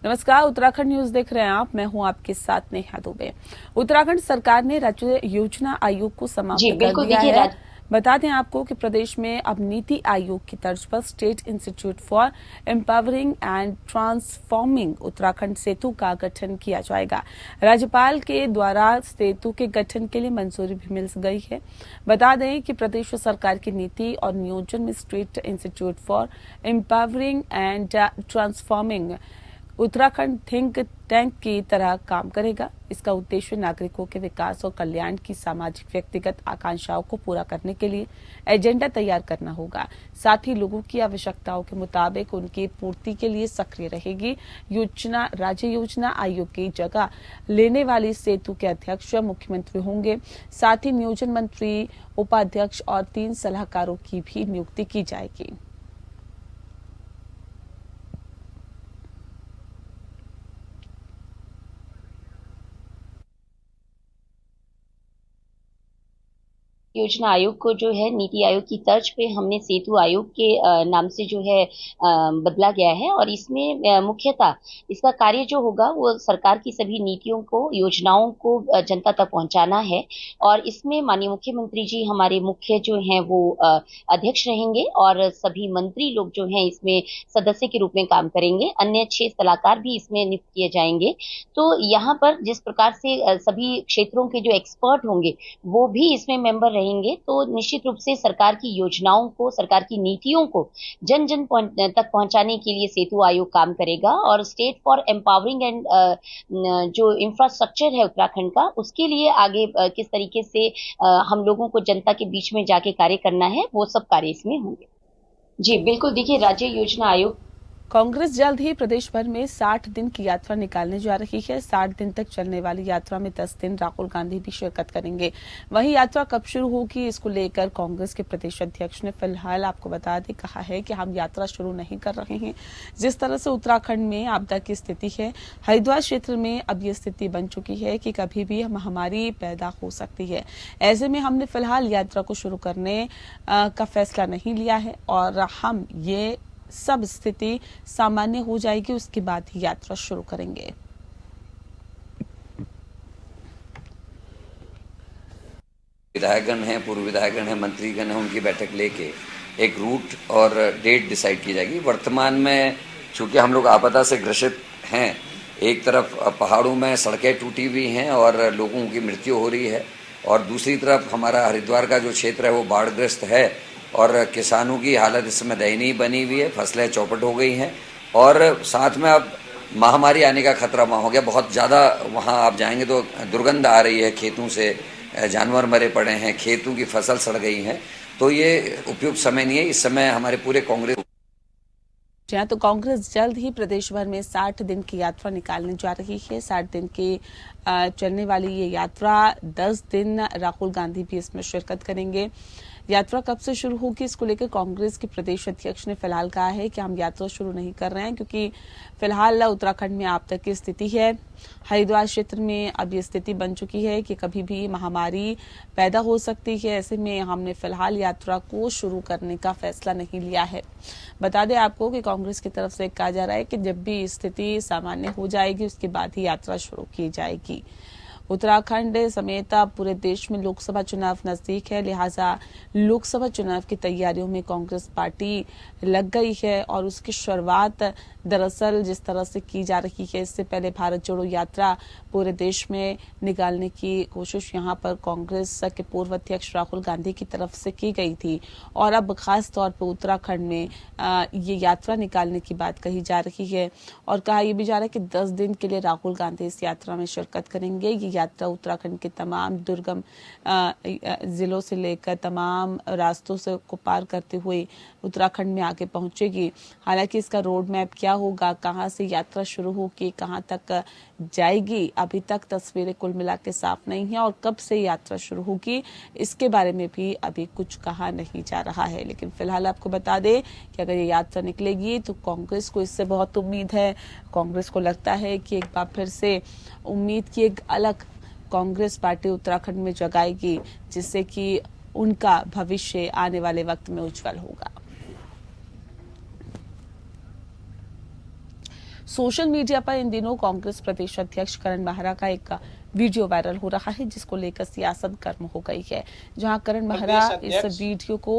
नमस्कार, उत्तराखंड न्यूज देख रहे हैं आप। मैं हूं आपके साथ नेहा दुबे। उत्तराखंड सरकार ने राज्य योजना आयोग को समाप्त कर दिया है। बता दें आपको कि प्रदेश में अब नीति आयोग की तर्ज पर state institute for empowering and transforming Uttarakhand Setu का गठन किया जाएगा। राज्यपाल के द्वारा सेतु के गठन के लिए मंजूरी भी मिल गई है। बता दें कि प्रदेश सरकार की नीति और नियोजन में state institute for empowering and transforming Uttarakhand think tank की तरह काम करेगा। इसका उद्देश्य नागरिकों के विकास और कल्याण की सामाजिक व्यक्तिगत आकांक्षाओं को पूरा करने के लिए एजेंडा तैयार करना होगा। साथ ही लोगों की आवश्यकताओं के मुताबिक उनकी पूर्ति के लिए सक्रिय रहेगी। योजना राज्य योजना आयोग की जगह लेने वाली सेतु के अध्यक्ष मुख्यमंत्री होंगे। साथ ही नियोजन मंत्री, उपाध्यक्ष और 3 सलाहकारों की भी नियुक्ति की जाएगी। योजना आयोग को जो है नीति आयोग की तर्ज पे हमने सेतु आयोग के नाम से जो है बदला गया है। और इसमें मुख्यतः इसका कार्य जो होगा वो सरकार की सभी नीतियों को, योजनाओं को जनता तक पहुंचाना है। और इसमें माननीय मुख्यमंत्री जी हमारे मुख्य जो हैं वो अध्यक्ष रहेंगे और सभी मंत्री लोग जो हैं इसमें सदस्य के रूप में काम करेंगे। अन्य 6 सलाहकार भी इसमें नियुक्त किए जाएंगे। तो यहाँ पर जिस प्रकार से सभी क्षेत्रों के जो एक्सपर्ट होंगे वो भी इसमें मेंबर रहेंगे, तो निश्चित रूप से सरकार की योजनाओं को, सरकार की नीतियों को जन जन तक पहुंचाने के लिए सेतु आयोग काम करेगा। और स्टेट फॉर एम्पावरिंग एंड जो इंफ्रास्ट्रक्चर है उत्तराखंड का, उसके लिए आगे किस तरीके से हम लोगों को जनता के बीच में जाके कार्य करना है, वो सब कार्य इसमें होंगे। जी बिल्कुल, देखिए राज्य योजना आयोग कांग्रेस जल्द ही प्रदेश भर में 60 दिन की यात्रा निकालने जा रही है। 60 दिन तक चलने वाली यात्रा में 10 दिन राहुल गांधी भी शिरकत करेंगे। वहीं यात्रा कब शुरू होगी, इसको लेकर कांग्रेस के प्रदेश अध्यक्ष ने फिलहाल आपको बता दें कहा है कि हम यात्रा शुरू नहीं कर रहे हैं। जिस तरह से उत्तराखंड में आपदा की स्थिति है, हरिद्वार क्षेत्र में अब ये स्थिति बन चुकी है कि कभी भी महामारी पैदा हो सकती है। ऐसे में हमने फिलहाल यात्रा को शुरू करने का फैसला नहीं लिया है और हम ये सब स्थिति सामान्य हो जाएगी उसके बाद ही यात्रा शुरू करेंगे। विधायकगण हैं, पूर्व विधायकगण हैं, मंत्रीगण हैं, उनकी बैठक लेके एक रूट और डेट डिसाइड की जाएगी। वर्तमान में चूंकि हम लोग आपदा से ग्रसित हैं, एक तरफ पहाड़ों में सड़कें टूटी हुई हैं और लोगों की मृत्यु हो रही है, और दूसरी तरफ हमारा हरिद्वार का जो क्षेत्र है वो बाढ़ग्रस्त है और किसानों की हालत इस समय दयनीय बनी हुई है। फसलें चौपट हो गई हैं और साथ में अब महामारी आने का खतरा वहाँ हो गया। बहुत ज़्यादा वहाँ आप जाएंगे तो दुर्गंध आ रही है, खेतों से जानवर मरे पड़े हैं, खेतों की फसल सड़ गई हैं। तो ये उपयुक्त समय नहीं है इस समय हमारे पूरे कांग्रेस। जहाँ तो कांग्रेस जल्द ही प्रदेश भर में 60 दिन की यात्रा निकालने जा रही है। 60 दिन की चलने वाली ये यात्रा 10 दिन राहुल गांधी भी इसमें शिरकत करेंगे। यात्रा कब से शुरू होगी, इसको लेकर कांग्रेस के प्रदेश अध्यक्ष ने फिलहाल कहा है कि हम यात्रा शुरू नहीं कर रहे हैं क्योंकि फिलहाल उत्तराखंड में आपदा की स्थिति है। हरिद्वार क्षेत्र में अब ये स्थिति बन चुकी है कि कभी भी महामारी पैदा हो सकती है। ऐसे में हमने फिलहाल यात्रा को शुरू करने का फैसला नहीं लिया है। बता दें आपको कि कांग्रेस की तरफ से कहा जा रहा है कि जब भी स्थिति सामान्य हो जाएगी उसके बाद ही यात्रा शुरू की जाएगी। उत्तराखंड समेत पूरे देश में लोकसभा चुनाव नजदीक है, लिहाजा लोकसभा चुनाव की तैयारियों में कांग्रेस पार्टी लग गई है और उसकी शुरुआत दरअसल जिस तरह से की जा रही है, इससे पहले भारत जोड़ो यात्रा पूरे देश में निकालने की कोशिश यहां पर कांग्रेस के पूर्व अध्यक्ष राहुल गांधी की तरफ से की गई थी और अब खास तौर पर उत्तराखंड में ये यात्रा निकालने की बात कही जा रही है और कहा यह भी जा रहा है कि 10 दिन के लिए राहुल गांधी इस यात्रा में शिरकत करेंगे। ये यात्रा उत्तराखंड के तमाम दुर्गम जिलों से लेकर तमाम रास्तों से को पार करते हुए उत्तराखंड में आगे पहुंचेगी। हालांकि इसका रोड मैप क्या होगा, कहां से यात्रा शुरू होगी, कहां तक जाएगी, अभी तक तस्वीरें कुल मिला के साफ नहीं है और कब से यात्रा शुरू होगी इसके बारे में भी अभी कुछ कहा नहीं जा रहा है। लेकिन फिलहाल आपको बता दें कि अगर ये यात्रा निकलेगी तो कांग्रेस को इससे बहुत उम्मीद है। कांग्रेस को लगता है कि एक बार फिर से उम्मीद की एक अलग कांग्रेस पार्टी उत्तराखंड में जगाएगी जिससे कि उनका भविष्य आने वाले वक्त में उज्जवल होगा। सोशल मीडिया पर इन दिनों कांग्रेस प्रदेश अध्यक्ष करण मेहरा का एक वीडियो वायरल हो रहा है, जिसको लेकर सियासत गर्म हो गई है। जहां करण मेहरा इस वीडियो को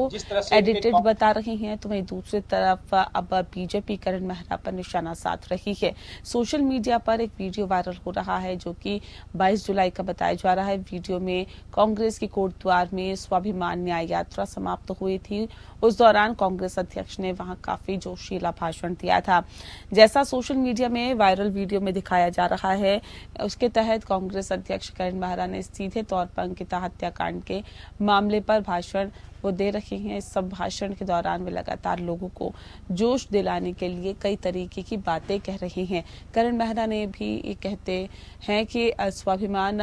एडिटेड बता रहे हैं, तो वहीं दूसरी तरफ अब बीजेपी करण मेहरा पर निशाना साध रही है। सोशल मीडिया पर एक वीडियो वायरल हो रहा है जो कि 22 जुलाई का बताया जा रहा है। वीडियो में कांग्रेस की कोटद्वार में स्वाभिमान न्याय यात्रा समाप्त हुई थी। उस दौरान कांग्रेस अध्यक्ष ने वहां काफी जोशीला भाषण दिया था। जैसा सोशल मीडिया में वायरल वीडियो में दिखाया जा रहा है, उसके तहत कांग्रेस अध्यक्ष करण मेहरा ने सीधे तौर पर अंकिता हत्याकांड के मामले पर भाषण वो दे रहे हैं। इस सब भाषण के दौरान वे लगातार लोगों को जोश दिलाने के लिए कई तरीके की बातें कह रहे हैं। करण मेहरा ने भी ये कहते हैं कि स्वाभिमान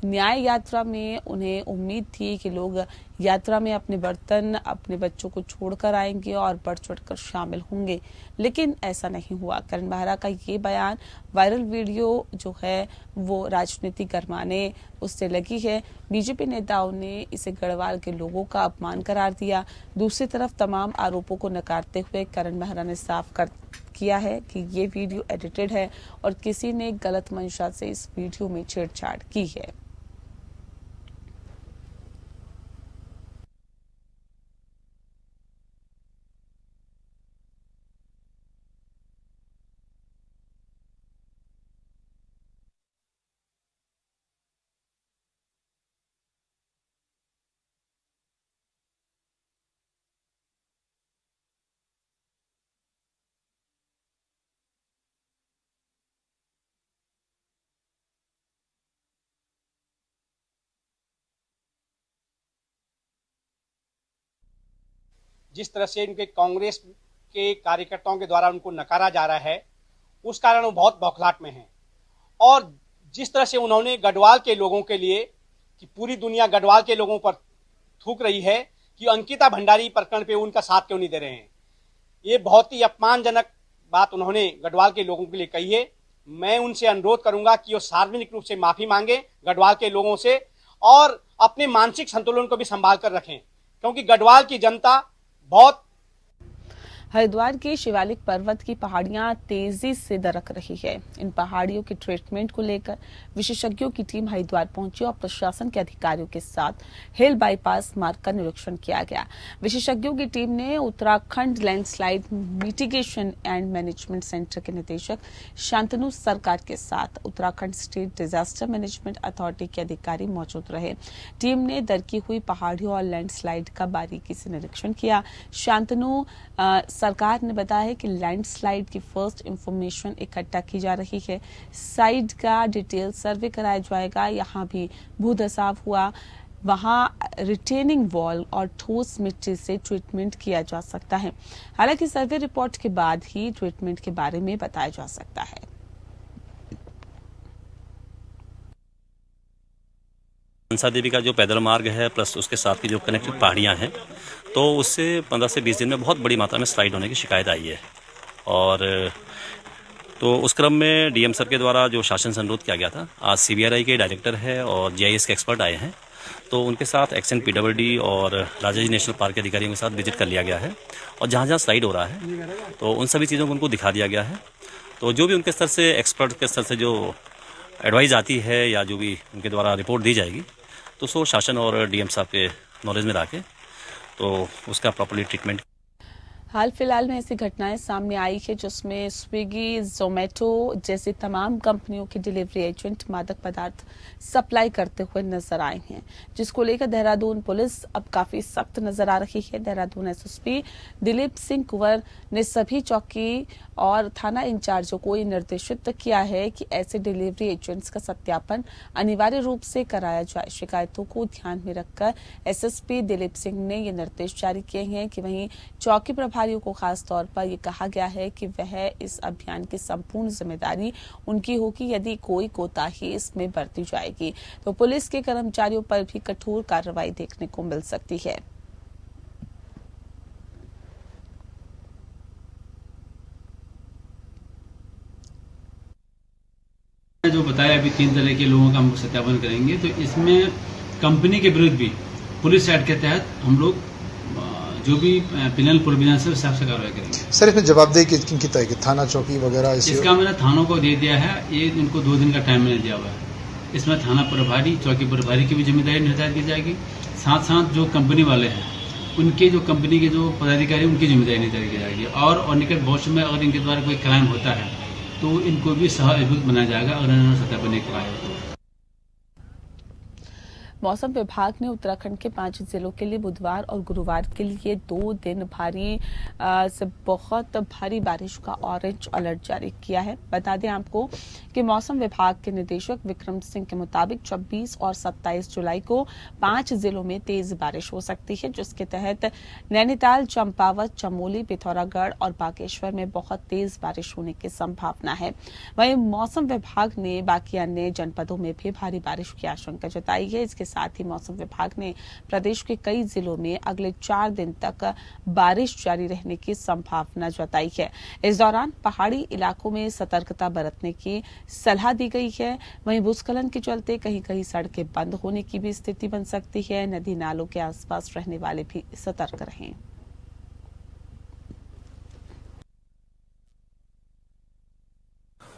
न्याय यात्रा में उन्हें उम्मीद थी कि लोग यात्रा में अपने बर्तन, अपने बच्चों को छोड़कर आएंगे और बढ़ चढ़कर शामिल होंगे, लेकिन ऐसा नहीं हुआ। करण मेहरा का ये बयान, वायरल वीडियो जो है वो राजनीति गरमाने उससे लगी है। बीजेपी नेताओं ने इसे गढ़वाल के लोगों का अपमान करार दिया। दूसरी तरफ तमाम आरोपों को नकारते हुए करण मेहरा ने साफ कर किया है कि ये वीडियो एडिटेड है और किसी ने गलत मंशा से इस वीडियो में छेड़छाड़ की है। जिस तरह से इनके कांग्रेस के कार्यकर्ताओं के द्वारा उनको नकारा जा रहा है, उस कारण वो बहुत बौखलाहट में हैं। और जिस तरह से उन्होंने गढ़वाल के लोगों के लिए, कि पूरी दुनिया गढ़वाल के लोगों पर थूक रही है कि अंकिता भंडारी प्रकरण पे उनका साथ क्यों नहीं दे रहे हैं, ये बहुत ही अपमानजनक बात उन्होंने गढ़वाल के लोगों के लिए कही है। मैं उनसे अनुरोध करूंगा कि वो सार्वजनिक रूप से माफी मांगे गढ़वाल के लोगों से और अपने मानसिक संतुलन को भी संभाल कर रखें, क्योंकि गढ़वाल की जनता बहुत। हरिद्वार के शिवालिक पर्वत की पहाड़ियां तेजी से दरक रही है। इन पहाड़ियों के ट्रीटमेंट को लेकर विशेषज्ञों की टीम हरिद्वार पहुंची और प्रशासन के अधिकारियों के साथ हिल बाईपास मार्ग का निरीक्षण किया गया। विशेषज्ञों की टीम ने Uttarakhand landslide mitigation and management centre के निदेशक शांतनु सरकार के साथ Uttarakhand state disaster management authority के अधिकारी मौजूद रहे। टीम ने दरकी हुई पहाड़ियों और लैंडस्लाइड का बारीकी से निरीक्षण किया। शांतनु सरकार ने बताया है कि लैंडस्लाइड की फर्स्ट इंफॉर्मेशन इकट्ठा की जा रही है। साइड का डिटेल सर्वे कराया जाएगा। यहाँ भी भूधसाव हुआ, वहां रिटेनिंग वॉल और ठोस मिट्टी से ट्रीटमेंट किया जा सकता है। हालांकि सर्वे रिपोर्ट के बाद ही ट्रीटमेंट के बारे में बताया जा सकता है। मनसा देवी का जो पैदल मार्ग है प्लस उसके साथ की जो कनेक्टेड पहाड़ियाँ हैं, तो उससे 15 से 20 दिन में बहुत बड़ी मात्रा में स्लाइड होने की शिकायत आई है। और तो उस क्रम में डीएम सर के द्वारा जो शासन से अनुरोध किया गया था, आज सीबीआरआई के डायरेक्टर है और जीआईएस के एक्सपर्ट आए हैं, तो उनके साथ एक्शन पीडब्ल्यूडी और राजाजी नेशनल पार्क के अधिकारियों के साथ विजिट कर लिया गया है। और जहाँ जहाँ स्लाइड हो रहा है तो उन सभी चीज़ों को उनको दिखा दिया गया है। तो जो भी उनके स्तर से, एक्सपर्ट के स्तर से जो एडवाइस आती है या जो भी उनके द्वारा रिपोर्ट दी जाएगी, तो सो शासन और डीएम साहब के नॉलेज में रखे तो उसका प्रॉपर्ली ट्रीटमेंट। हाल फिलहाल में ऐसी घटनाएं सामने आई है जिसमें स्विगी, जोमेटो जैसी तमाम कंपनियों के डिलीवरी एजेंट मादक पदार्थ सप्लाई करते हुए नजर आए हैं, जिसको लेकर देहरादून पुलिस अब काफी सख्त नजर आ रही है। देहरादून एसएसपी दिलीप सिंह कुंवर ने सभी चौकी और थाना इंचार्जों को ये निर्देशित किया है कि ऐसे डिलीवरी एजेंट्स का सत्यापन अनिवार्य रूप से कराया जाए। शिकायतों को ध्यान में रखकर एसएसपी दिलीप सिंह ने ये निर्देश जारी किए हैं कि वहीं चौकी प्रभारियों को खास तौर पर यह कहा गया है कि वह इस अभियान की संपूर्ण जिम्मेदारी उनकी होगी। यदि कोई कोताही इसमें बरती जाएगी तो पुलिस के कर्मचारियों पर भी कठोर कार्रवाई देखने को मिल सकती है। जो बताया अभी 3 तरह के लोगों का हम सत्यापन करेंगे, तो इसमें कंपनी के विरुद्ध भी पुलिस एक्ट के तहत हम लोग जो भी पेनल प्रोविजन है उस हिसाब से कार्रवाई करेंगे। सर इसमें जवाबदेही किनकी तय की, थाना चौकी वगैरह? इसका मैंने थानों को दे दिया है, ये इनको 2 दिन का टाइम मैंने दिया हुआ है। इसमें थाना प्रभारी, चौकी प्रभारी की भी जिम्मेदारी निर्धारित की जाएगी, साथ साथ जो कंपनी वाले हैं उनके, जो कंपनी के जो पदाधिकारी उनकी जिम्मेदारी निर्धारित की जाएगी। और निकट भविष्य में अगर इनके द्वारा कोई क्राइम होता है तो इनको भी सह अभियुक्त बनाया जाएगा अगर इन्होंने सतह पर नहीं कराया तो। मौसम विभाग ने उत्तराखंड के 5 जिलों के लिए बुधवार और गुरुवार के लिए 2 दिन भारी से बहुत भारी बारिश का ऑरेंज अलर्ट जारी किया है। बता दें आपको कि मौसम विभाग के निदेशक विक्रम सिंह के मुताबिक 26 और 27 जुलाई को 5 जिलों में तेज बारिश हो सकती है, जिसके तहत नैनीताल, चंपावत, चमोली, पिथौरागढ़ और बागेश्वर में बहुत तेज बारिश होने की संभावना है। वहीं मौसम विभाग ने बाकी अन्य जनपदों में भी भारी बारिश की आशंका जताई है। इसके साथ ही मौसम विभाग ने प्रदेश के कई जिलों में अगले 4 दिन तक बारिश जारी रहने की संभावना जताई है। इस दौरान पहाड़ी इलाकों में सतर्कता बरतने की सलाह दी गई है। वहीं भूस्खलन के चलते कहीं कहीं सड़कें बंद होने की भी स्थिति बन सकती है। नदी नालों के आसपास रहने वाले भी सतर्क रहें।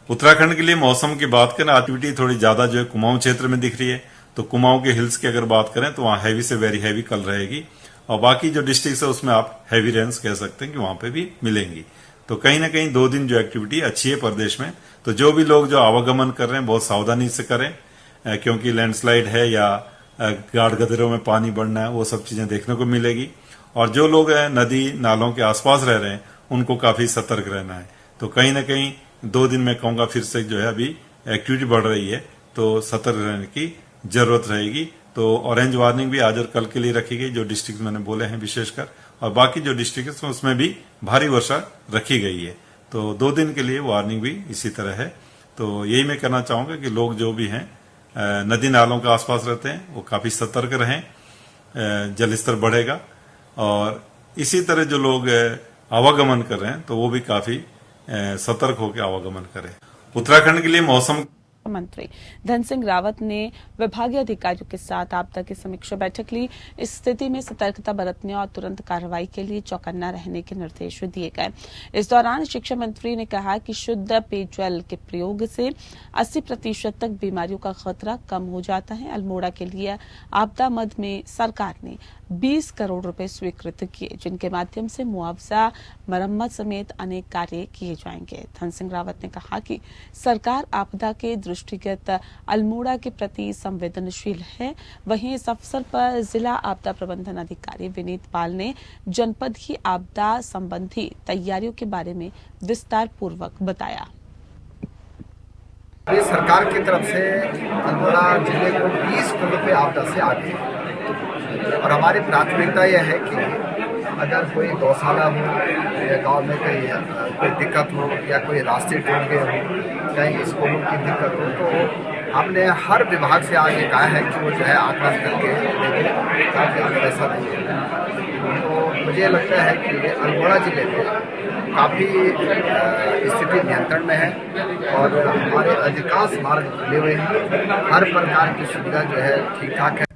उत्तराखंड के लिए मौसम की बात करें, एक्टिविटी थोड़ी ज्यादा जो है कुमाऊं क्षेत्र में दिख रही है। तो कुमाऊं के हिल्स की अगर बात करें तो वहां हैवी से वेरी हैवी कल रहेगी, और बाकी जो डिस्ट्रिक्ट है उसमें आप हैवी रेन्स कह सकते हैं कि वहां पे भी मिलेंगी। तो कहीं ना कहीं 2 दिन जो एक्टिविटी अच्छी है प्रदेश में। तो जो भी लोग जो आवागमन कर रहे हैं बहुत सावधानी से करें, क्योंकि लैंडस्लाइड है या गाढ़ गदेरों में पानी बढ़ना है, वो सब चीजें देखने को मिलेगी। और जो लोग नदी नालों के आसपास रह रहे हैं उनको काफी सतर्क रहना है। तो कहीं ना कहीं 2 दिन में कहूंगा फिर से जो है अभी एक्टिविटी बढ़ रही है, तो सतर्क रहने की जरूरत रहेगी। तो ऑरेंज वार्निंग भी आज और कल के लिए रखी गई, जो डिस्ट्रिक्ट मैंने बोले हैं विशेषकर, और बाकी जो डिस्ट्रिक्ट उसमें भी भारी वर्षा रखी गई है। तो 2 दिन के लिए वार्निंग भी इसी तरह है। तो यही मैं कहना चाहूंगा कि लोग जो भी हैं नदी नालों के आसपास रहते हैं वो काफी सतर्क रहें, जलस्तर बढ़ेगा। और इसी तरह जो लोग आवागमन कर रहे हैं तो वो भी काफी सतर्क होकर आवागमन करें। उत्तराखंड के लिए मौसम मंत्री धन सिंह रावत ने विभागीय अधिकारियों के साथ आपदा की समीक्षा बैठक ली। इस स्थिति में सतर्कता बरतने और तुरंत कार्रवाई के लिए चौकन्ना रहने के निर्देश दिए गए। इस दौरान शिक्षा मंत्री ने कहा कि शुद्ध पेयजल के प्रयोग से 80% तक बीमारियों का खतरा कम हो जाता है। अल्मोड़ा के लिए आपदा मद में सरकार ने 20 करोड़ रुपए स्वीकृत किए, जिनके माध्यम से मुआवजा, मरम्मत समेत अनेक कार्य किए जाएंगे। धन सिंह रावत ने कहा कि सरकार आपदा के दृष्टिगत अल्मोड़ा के प्रति संवेदनशील है। वहीं इस अवसर पर जिला आपदा प्रबंधन अधिकारी विनीत पाल ने जनपद की आपदा संबंधी तैयारियों के बारे में विस्तार पूर्वक बताया। सरकार की तरफ से अल्मोड़ा जिले को 20 करोड़ रुपए आपदा से आगे है, और हमारी प्राथमिकता यह है कि अगर कोई गौशाला हो या गांव में कोई दिक्कत हो या कोई रास्ते टूट गए हो, कहीं स्कूलों की दिक्कत हो, तो हमने हर विभाग से आगे कहा है कि वो जो है आकलन करके देखें ताकि अगर ऐसा नहीं है। तो मुझे लगता है कि अल्मोड़ा जिले में काफ़ी स्थिति नियंत्रण में है और हमारे अधिकांश मार्ग खुले हुए हैं। हर प्रकार की सुविधा जो है ठीक ठाक है।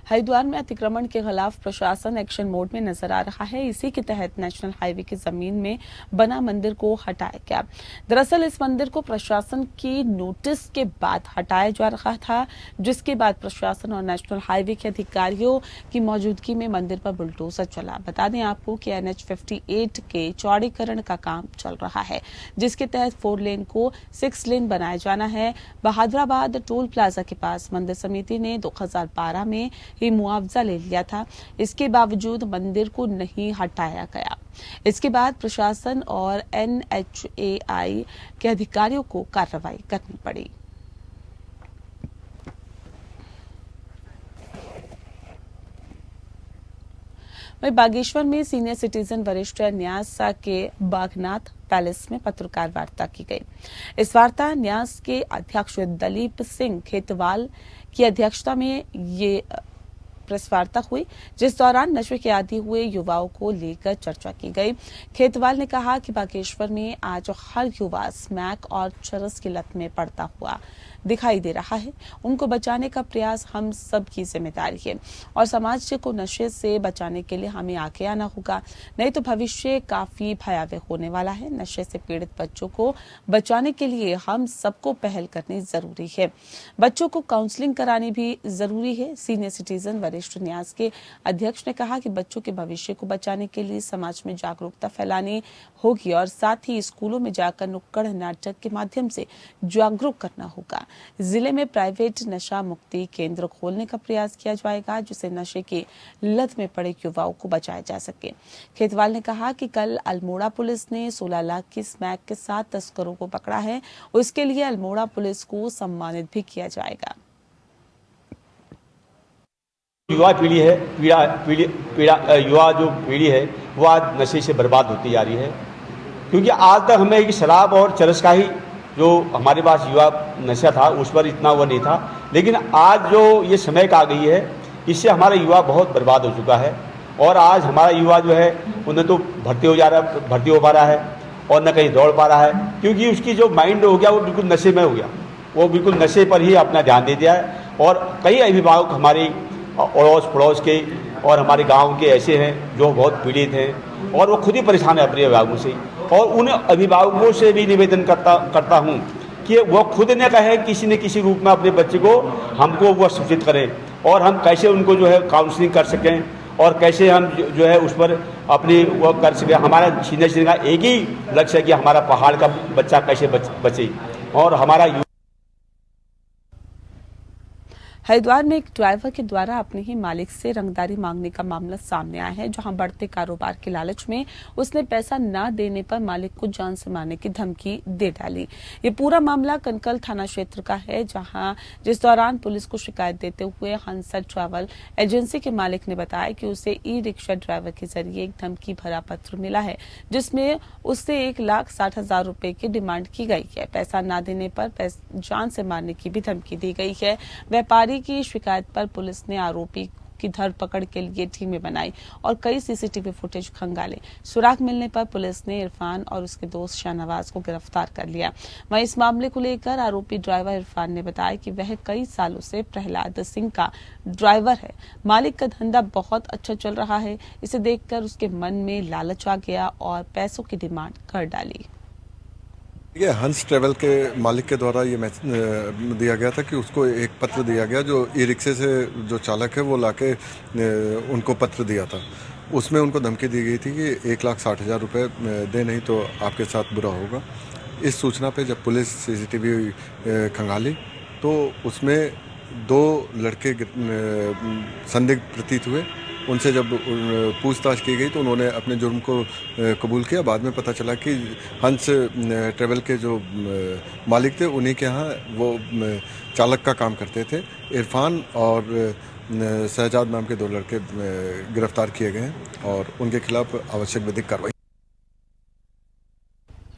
हरिद्वार में अतिक्रमण के खिलाफ प्रशासन एक्शन मोड में नजर आ रहा है। इसी के तहत नेशनल हाईवे की जमीन में बना मंदिर को हटाया गया। दरअसल इस मंदिर को प्रशासन की नोटिस के बाद हटाया जा रहा था, जिसके बाद प्रशासन और नेशनल हाईवे के अधिकारियों की मौजूदगी में मंदिर पर बुलडोजर चला। बता दें आपको कि NH 58 के चौड़ीकरण का काम चल रहा है, जिसके तहत 4 लेन को 6 लेन बनाया जाना है। बहादुराबाद टोल प्लाजा के पास मंदिर समिति ने 2012 में ही मुआवजा ले लिया था। इसके बावजूद मंदिर को नहीं हटाया गया। इसके बाद प्रशासन और NHAI के अधिकारियों को कार्रवाई करनी पड़ी। वहीं बागेश्वर में सीनियर सिटीजन वरिष्ठ न्यास के बागनाथ पैलेस में पत्रकार वार्ता की गई। इस वार्ता न्यास के अध्यक्ष दलीप सिंह खेतवाल की अध्यक्षता में ये प्रेस वार्ता हुई, जिस दौरान नशे के आदी हुए युवाओं को लेकर चर्चा की गई। खेतवाल ने कहा कि बागेश्वर में आज हर युवा स्मैक और चरस की लत में पड़ता हुआ दिखाई दे रहा है। उनको बचाने का प्रयास हम सब की जिम्मेदारी है और समाज को नशे से बचाने के लिए हमें आगे आना होगा, नहीं तो भविष्य काफी भयावह होने वाला है। नशे से पीड़ित बच्चों को बचाने के लिए हम सबको पहल करनी जरूरी है। बच्चों को काउंसलिंग करानी भी जरूरी है। सीनियर सिटीजन वरिष्ठ न्यास के अध्यक्ष ने कहा कि बच्चों के भविष्य को बचाने के लिए समाज में जागरूकता फैलानी होगी और साथ ही स्कूलों में जाकर नुक्कड़ नाटक के माध्यम से जागरूक करना होगा। जिले में प्राइवेट नशा मुक्ति केंद्र खोलने का प्रयास किया जाएगा, जिससे नशे की लत में पड़े युवाओं को बचाया जा सके। खेतवाल ने कहा कि कल अल्मोड़ा पुलिस ने 16 लाख की स्मैक के साथ तस्करों को पकड़ा है, उसके लिए अल्मोड़ा पुलिस को सम्मानित भी किया जाएगा। युवा पीढ़ी है, युवा जो पीढ़ी है वो आज नशे से बर्बाद होती जा रही है, क्योंकि आज तक हमें शराब और चरस का ही जो हमारे पास युवा नशा था उस पर इतना वो नहीं था, लेकिन आज जो ये समय का आ गई है इससे हमारा युवा बहुत बर्बाद हो चुका है। और आज हमारा युवा जो है उन्हें तो भर्ती हो पा रहा है और न कहीं दौड़ पा रहा है, क्योंकि उसकी जो माइंड हो गया वो बिल्कुल नशे में हो गया, वो बिल्कुल नशे पर ही अपना ध्यान दे दिया है। और कई अभिभावक हमारे अड़ोस पड़ोस के और हमारे गांव के ऐसे हैं जो बहुत पीड़ित हैं और वो खुद ही परेशान है अपने अभिभावकों से। और उन अभिभावकों से भी निवेदन करता हूँ कि वो खुद ने कहे किसी न किसी रूप में अपने बच्चे को हमको वो सूचित करें और हम कैसे उनको जो है काउंसलिंग कर सकें और कैसे हम जो है उस पर अपनी वो कर सकें। हमारा सीनियर सिटीजन का एक ही लक्ष्य है कि हमारा पहाड़ का बच्चा कैसे बचे और हमारा। हरिद्वार में एक ड्राइवर के द्वारा अपने ही मालिक से रंगदारी मांगने का मामला सामने आया है, जहां बढ़ते कारोबार के लालच में उसने पैसा न देने पर मालिक को जान से मारने की धमकी दे डाली। ये पूरा मामला कनकल थाना क्षेत्र का है, जिस दौरान पुलिस को शिकायत देते हुए हंसा ट्रैवल एजेंसी के मालिक ने बताया कि उसे ई रिक्शा ड्राइवर के जरिए एक धमकी भरा पत्र मिला है, जिसमें उससे 1,60,000 रुपए की डिमांड की गई है। पैसा न देने पर जान से मारने की भी धमकी दी गई है। व्यापारी की शिकायत पर पुलिस ने आरोपी की धरपकड़ के लिए टीमें बनाई और कई सीसीटीवी फुटेज खंगाले। सुराग मिलने पर पुलिस ने इरफान और उसके दोस्त शाहनवाज को गिरफ्तार कर लिया। वहीं इस मामले को लेकर आरोपी ड्राइवर इरफान ने बताया कि वह कई सालों से प्रहलाद सिंह का ड्राइवर है। मालिक का धंधा बहुत अच्छा चल रहा है, इसे देखकर उसके मन में लालच आ गया और पैसों की डिमांड कर डाली। ये हंस ट्रेवल के मालिक के द्वारा ये दिया गया था कि उसको एक पत्र दिया गया, जो ई रिक्शे से जो चालक है वो लाके उनको पत्र दिया था। उसमें उनको धमकी दी गई थी कि 1,60,000 रुपये दे, नहीं तो आपके साथ बुरा होगा। इस सूचना पे जब पुलिस सीसीटीवी खंगाली तो उसमें 2 लड़के संदिग्ध प्रतीत हुए। उनसे जब पूछताछ की गई तो उन्होंने अपने जुर्म को कबूल किया। बाद में पता चला कि हंस ट्रेवल के जो मालिक थे उन्हीं के यहाँ वो चालक का काम करते थे। इरफान और शहजाद नाम के 2 लड़के गिरफ्तार किए गए हैं और उनके खिलाफ आवश्यक विधिक कार्रवाई।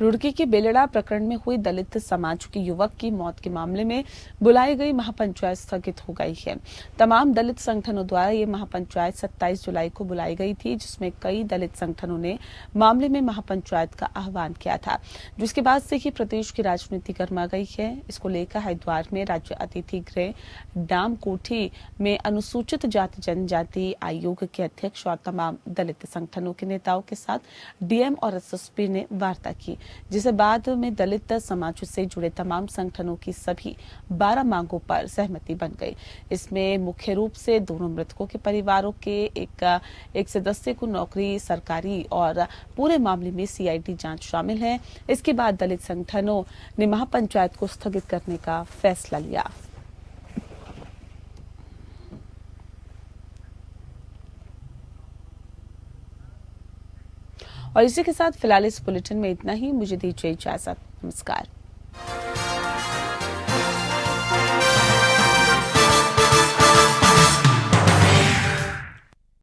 रुड़की के बेलड़ा प्रकरण में हुई दलित समाज के युवक की मौत के मामले में बुलाई गई महापंचायत स्थगित हो गई है। तमाम दलित संगठनों द्वारा ये महापंचायत 27 जुलाई को बुलाई गई थी, जिसमें कई दलित संगठनों ने मामले में महापंचायत का आह्वान किया था, जिसके बाद से ही प्रदेश की राजनीति गर्मा गई है। इसको लेकर हरिद्वार में राज्य अतिथि गृह डाम कोठी में अनुसूचित जाति जनजाति आयोग के अध्यक्ष और तमाम दलित संगठनों के नेताओं के साथ डीएम और एसएसपी ने वार्ता की, जिसे बाद में दलित समाज से जुड़े तमाम संगठनों की सभी 12 मांगों पर सहमति बन गई। इसमें मुख्य रूप से दोनों मृतकों के परिवारों के एक सदस्य को नौकरी सरकारी और पूरे मामले में सीआईडी जांच शामिल है। इसके बाद दलित संगठनों ने महापंचायत को स्थगित करने का फैसला लिया। और इसी के साथ फिलहाल इस बुलेटिन में इतना ही। मुझे दीजिए इजाजत। नमस्कार।